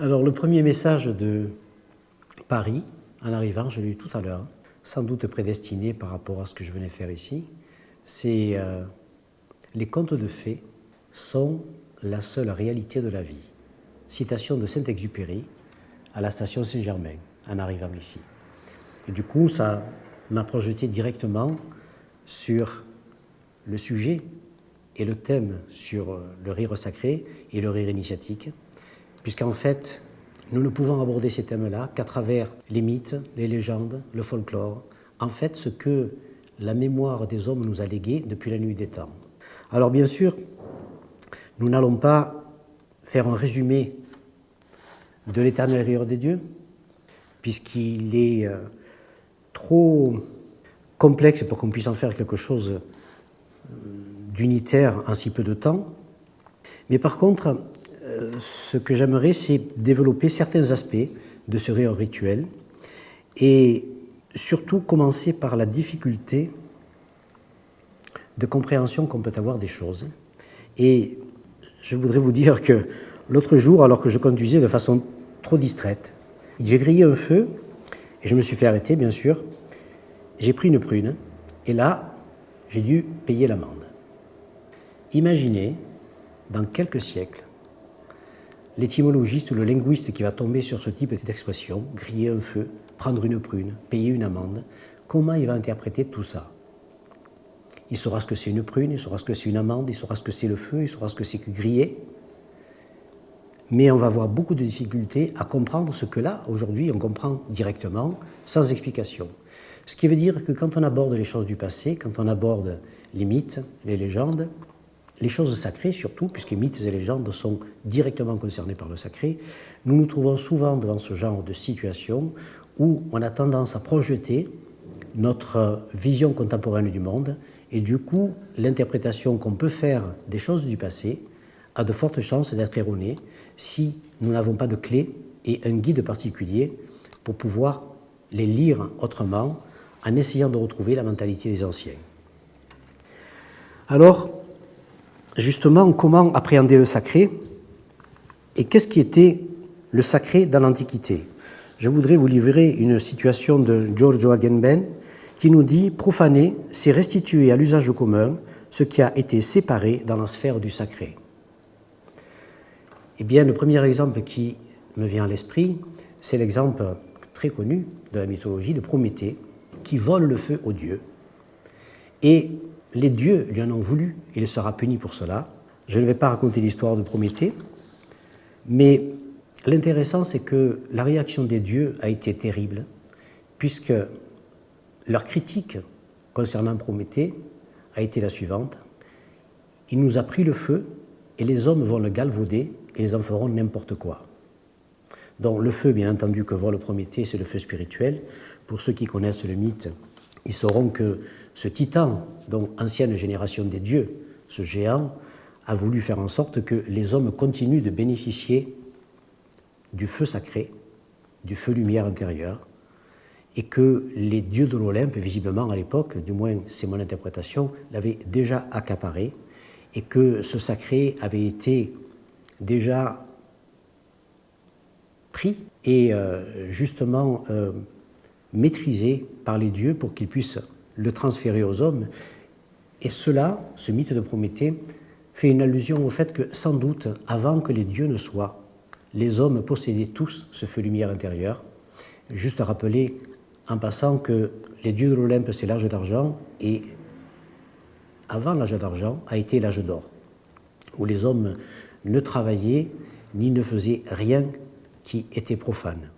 Alors le premier message de Paris, en arrivant, je l'ai lu tout à l'heure, sans doute prédestiné par rapport à ce que je venais faire ici, c'est les contes de fées sont la seule réalité de la vie. Citation de Saint-Exupéry à la station Saint-Germain, en arrivant ici. Et du coup, ça m'a projeté directement sur le sujet et le thème sur le rire sacré et le rire initiatique, puisqu'en fait, nous ne pouvons aborder ces thèmes-là qu'à travers les mythes, les légendes, le folklore, en fait, ce que la mémoire des hommes nous a légué depuis la nuit des temps. Alors bien sûr, nous n'allons pas faire un résumé de l'éternel rire des dieux, puisqu'il est trop complexe pour qu'on puisse en faire quelque chose d'unitaire en si peu de temps. Mais par contre, ce que j'aimerais, c'est développer certains aspects de ce rire rituel et surtout commencer par la difficulté de compréhension qu'on peut avoir des choses. Et je voudrais vous dire que l'autre jour, alors que je conduisais de façon trop distraite, j'ai grillé un feu et je me suis fait arrêter, bien sûr. J'ai pris une prune et là, j'ai dû payer l'amende. Imaginez, dans quelques siècles, l'étymologiste ou le linguiste qui va tomber sur ce type d'expression, griller un feu, prendre une prune, payer une amende, comment il va interpréter tout ça? Il saura ce que c'est une prune, il saura ce que c'est une amende, il saura ce que c'est le feu, il saura ce que c'est que griller. Mais on va avoir beaucoup de difficultés à comprendre ce que là, aujourd'hui, on comprend directement, sans explication. Ce qui veut dire que quand on aborde les choses du passé, quand on aborde les mythes, les légendes, les choses sacrées surtout, puisque mythes et légendes sont directement concernés par le sacré, nous nous trouvons souvent devant ce genre de situation où on a tendance à projeter notre vision contemporaine du monde et du coup, l'interprétation qu'on peut faire des choses du passé a de fortes chances d'être erronée si nous n'avons pas de clé et un guide particulier pour pouvoir les lire autrement en essayant de retrouver la mentalité des anciens. Alors, justement, comment appréhender le sacré et qu'est-ce qui était le sacré dans l'Antiquité? Je voudrais vous livrer une citation de Giorgio Agamben qui nous dit « Profaner, c'est restituer à l'usage commun ce qui a été séparé dans la sphère du sacré ». Eh bien, le premier exemple qui me vient à l'esprit, c'est l'exemple très connu de la mythologie de Prométhée qui vole le feu aux dieux. Et les dieux lui en ont voulu, il sera puni pour cela. Je ne vais pas raconter l'histoire de Prométhée, mais l'intéressant, c'est que la réaction des dieux a été terrible, puisque leur critique concernant Prométhée a été la suivante. Il nous a pris le feu et les hommes vont le galvauder et ils en feront n'importe quoi. Donc le feu, bien entendu, que vole Prométhée, c'est le feu spirituel. Pour ceux qui connaissent le mythe, ils sauront que ce titan, donc ancienne génération des dieux, ce géant, a voulu faire en sorte que les hommes continuent de bénéficier du feu sacré, du feu lumière intérieur, et que les dieux de l'Olympe, visiblement à l'époque, du moins c'est mon interprétation, l'avaient déjà accaparé, et que ce sacré avait été déjà pris et justement maîtrisé par les dieux pour qu'ils puissent le transférer aux hommes. Et cela, ce mythe de Prométhée, fait une allusion au fait que, sans doute, avant que les dieux ne soient, les hommes possédaient tous ce feu lumière intérieur. Juste à rappeler, en passant, que les dieux de l'Olympe, c'est l'âge d'argent, et avant l'âge d'argent a été l'âge d'or, où les hommes ne travaillaient ni ne faisaient rien qui était profane.